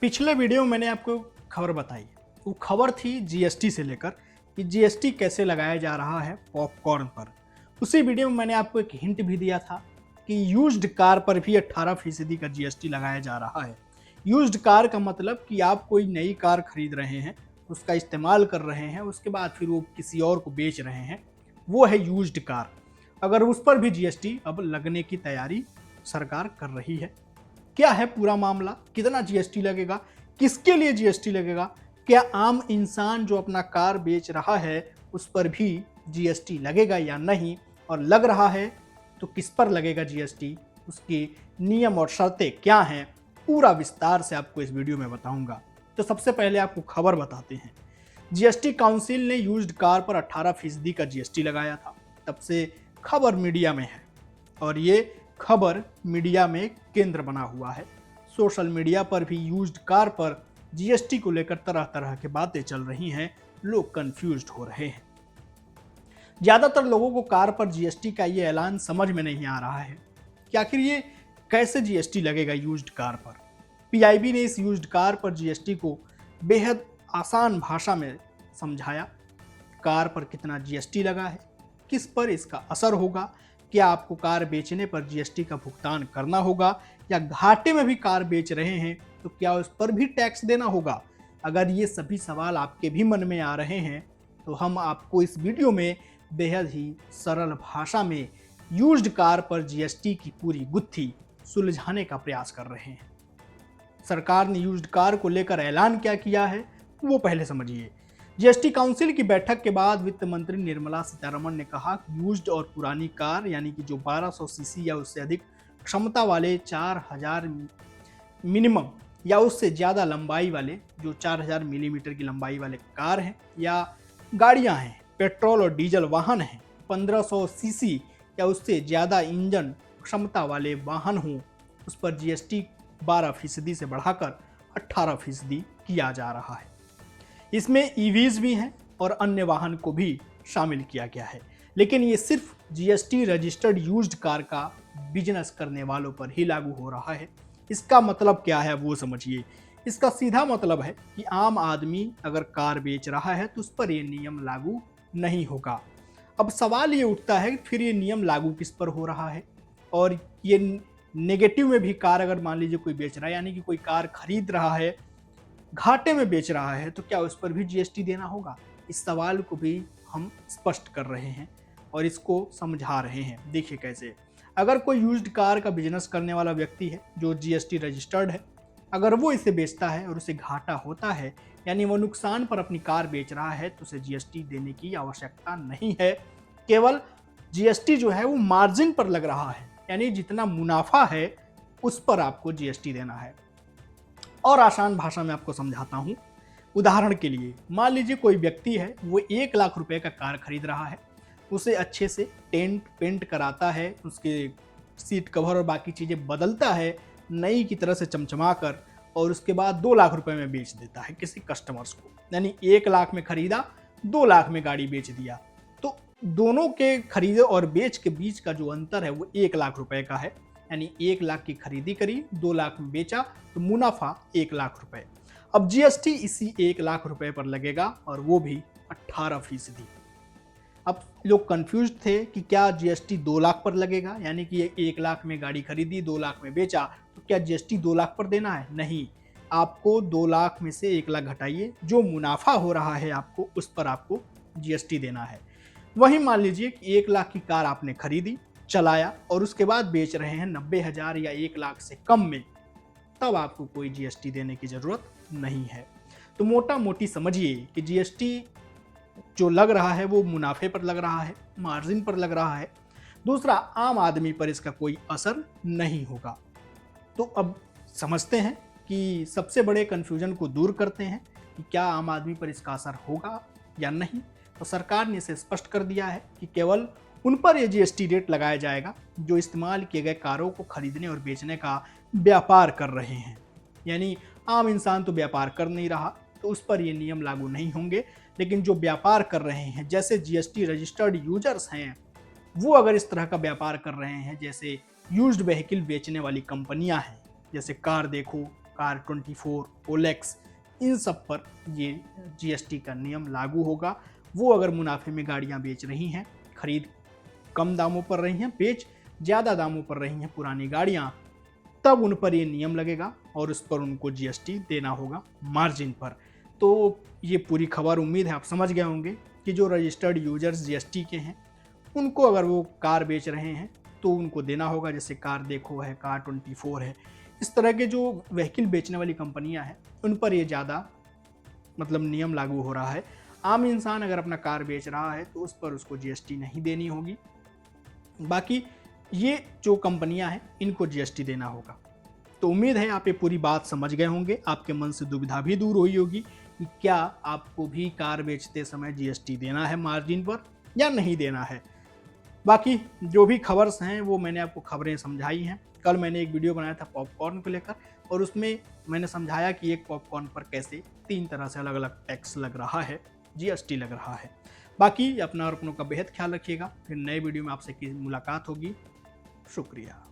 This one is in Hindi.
पिछले वीडियो में मैंने आपको खबर बताई। वो खबर थी जीएसटी से लेकर कि जीएसटी कैसे लगाया जा रहा है पॉपकॉर्न पर। उसी वीडियो में मैंने आपको एक हिंट भी दिया था कि यूज्ड कार पर भी 18% का जीएसटी लगाया जा रहा है। यूज्ड कार का मतलब कि आप कोई नई कार खरीद रहे हैं, उसका इस्तेमाल कर रहे हैं, उसके बाद फिर वो किसी और को बेच रहे हैं, वो है यूज्ड कार। अगर उस पर भी जीएसटी अब लगने की तैयारी सरकार कर रही है। क्या है पूरा मामला, कितना जीएसटी लगेगा, किसके लिए जीएसटी लगेगा, क्या आम इंसान जो अपना कार बेच रहा है उस पर भी जीएसटी लगेगा या नहीं, और लग रहा है तो किस पर लगेगा जीएसटी, उसके नियम और शर्तें क्या हैं, पूरा विस्तार से आपको इस वीडियो में बताऊंगा। तो सबसे पहले आपको खबर बताते हैं। जीएसटी काउंसिल ने यूज्ड कार पर 18% का जीएसटी लगाया था, तब से खबर मीडिया में है और ये खबर मीडिया में केंद्र बना हुआ है। सोशल मीडिया पर भी यूज्ड कार पर जीएसटी को लेकर तरह तरह की बातें चल रही हैं, लोग कंफ्यूज्ड हो रहे हैं। ज्यादातर लोगों को कार पर जीएसटी का ये ऐलान समझ में नहीं आ रहा है कि आखिर ये कैसे जीएसटी लगेगा यूज्ड कार पर। पीआईबी ने इस यूज्ड कार पर जीएसटी को बेहद आसान भाषा में समझाया। कार पर कितना जीएसटी लगा है, किस पर इसका असर होगा, क्या आपको कार बेचने पर जीएसटी का भुगतान करना होगा, या घाटे में भी कार बेच रहे हैं तो क्या उस पर भी टैक्स देना होगा। अगर ये सभी सवाल आपके भी मन में आ रहे हैं तो हम आपको इस वीडियो में बेहद ही सरल भाषा में यूज्ड कार पर जीएसटी की पूरी गुत्थी सुलझाने का प्रयास कर रहे हैं। सरकार ने यूज्ड कार को लेकर ऐलान क्या किया है वो पहले समझिए। जीएसटी काउंसिल की बैठक के बाद वित्त मंत्री निर्मला सीतारमण ने कहा कि यूज्ड और पुरानी कार यानी कि जो 1200 सीसी या उससे अधिक क्षमता वाले 4000 मिनिमम या उससे ज़्यादा लंबाई वाले, जो 4000 मिलीमीटर की लंबाई वाले कार हैं या गाड़ियां हैं, पेट्रोल और डीजल वाहन हैं, 1500 सीसी या उससे ज़्यादा इंजन क्षमता वाले वाहन हों, उस पर जीएसटी 12% से बढ़ाकर 18% किया जा रहा है। इसमें ईवीज भी हैं और अन्य वाहन को भी शामिल किया गया है, लेकिन ये सिर्फ जीएसटी रजिस्टर्ड यूज्ड कार का बिजनेस करने वालों पर ही लागू हो रहा है। इसका मतलब क्या है वो समझिए। इसका सीधा मतलब है कि आम आदमी अगर कार बेच रहा है तो उस पर ये नियम लागू नहीं होगा। अब सवाल ये उठता है कि फिर ये नियम लागू किस पर हो रहा है, और ये नेगेटिव में भी कार अगर मान लीजिए कोई बेच रहा है, यानी कि कोई कार खरीद रहा है, घाटे में बेच रहा है, तो क्या उस पर भी जीएसटी देना होगा। इस सवाल को भी हम स्पष्ट कर रहे हैं और इसको समझा रहे हैं। देखिए कैसे, अगर कोई यूज्ड कार का बिजनेस करने वाला व्यक्ति है जो जीएसटी रजिस्टर्ड है, अगर वो इसे बेचता है और उसे घाटा होता है, यानी वो नुकसान पर अपनी कार बेच रहा है, तो उसे जीएसटी देने की आवश्यकता नहीं है। केवल जीएसटी जो है वो मार्जिन पर लग रहा है, यानी जितना मुनाफा है उस पर आपको जीएसटी देना है। और आसान भाषा में आपको समझाता हूँ। उदाहरण के लिए मान लीजिए कोई व्यक्ति है, वो 1 लाख रुपए का कार खरीद रहा है, उसे अच्छे से पेंट कराता है, उसके सीट कवर और बाकी चीज़ें बदलता है नई की तरह से चमचमा कर, और उसके बाद 2 लाख रुपए में बेच देता है किसी कस्टमर्स को। यानी 1 लाख में खरीदा, 2 लाख में गाड़ी बेच दिया। तो दोनों के खरीदे और बेच के बीच का जो अंतर है वो 1 लाख रुपए का है। यानी 1 लाख की खरीदी करी, 2 लाख में बेचा, तो मुनाफा 1 लाख रुपए। अब जीएसटी इसी 1 लाख रुपए पर लगेगा और वो भी 18%। अब लोग कंफ्यूज थे कि क्या जीएसटी 2 लाख पर लगेगा, यानी कि 1 लाख में गाड़ी खरीदी, 2 लाख में बेचा, तो क्या जीएसटी 2 लाख पर देना है। नहीं, आपको 2 लाख में से 1 लाख घटाइए, जो मुनाफा हो रहा है आपको उस पर आपको जीएसटी देना है। वहीं मान लीजिए कि 1 लाख की कार आपने खरीदी, चलाया और उसके बाद बेच रहे हैं 90,000 या 1 लाख से कम में, तब आपको कोई जीएसटी देने की जरूरत नहीं है। तो मोटा मोटी समझिए कि जीएसटी जो लग रहा है वो मुनाफे पर लग रहा है, मार्जिन पर लग रहा है। दूसरा, आम आदमी पर इसका कोई असर नहीं होगा। तो अब समझते हैं कि सबसे बड़े कन्फ्यूजन को दूर करते हैं कि क्या आम आदमी पर इसका असर होगा या नहीं। तो सरकार ने इसे स्पष्ट कर दिया है कि केवल उन पर यह जीएसटी रेट लगाया जाएगा जो इस्तेमाल किए गए कारों को खरीदने और बेचने का व्यापार कर रहे हैं। यानी आम इंसान तो व्यापार कर नहीं रहा, तो उस पर ये नियम लागू नहीं होंगे, लेकिन जो व्यापार कर रहे हैं, जैसे जीएसटी रजिस्टर्ड यूजर्स हैं, वो अगर इस तरह का व्यापार कर रहे हैं, जैसे यूज्ड व्हीकल बेचने वाली कंपनियां हैं, जैसे कार देखो, कार 24, ओलेक्स, इन सब पर ये जीएसटी का नियम लागू होगा। वो अगर मुनाफे में गाड़ियां बेच रही हैं, खरीद कम दामों पर रही हैं, बेच ज़्यादा दामों पर रही हैं पुरानी गाड़ियां, तब उन पर ये नियम लगेगा और उस पर उनको जीएसटी देना होगा मार्जिन पर। तो ये पूरी खबर, उम्मीद है आप समझ गए होंगे कि जो रजिस्टर्ड यूजर्स जीएसटी के हैं, उनको अगर वो कार बेच रहे हैं तो उनको देना होगा। जैसे कार देखो है, कार 24 है, इस तरह के जो व्हीकल बेचने वाली कंपनियां हैं उन पर ये ज़्यादा मतलब नियम लागू हो रहा है। आम इंसान अगर अपना कार बेच रहा है तो उस पर उसको जीएसटी नहीं देनी होगी। बाकी ये जो कंपनियां हैं इनको जीएसटी देना होगा। तो उम्मीद है आप ये पूरी बात समझ गए होंगे। आपके मन से दुविधा भी दूर हुई होगी कि क्या आपको भी कार बेचते समय जीएसटी देना है मार्जिन पर या नहीं देना है। बाकी जो भी खबर्स हैं वो मैंने आपको खबरें समझाई हैं। कल मैंने एक वीडियो बनाया था पॉपकॉर्न को लेकर और उसमें मैंने समझाया कि एक पॉपकॉर्न पर कैसे 3 तरह से अलग अलग टैक्स लग रहा है, जीएसटी लग रहा है। बाकी अपना और अपनों का बेहद ख्याल रखिएगा। फिर नए वीडियो में आपसे की मुलाकात होगी। शुक्रिया।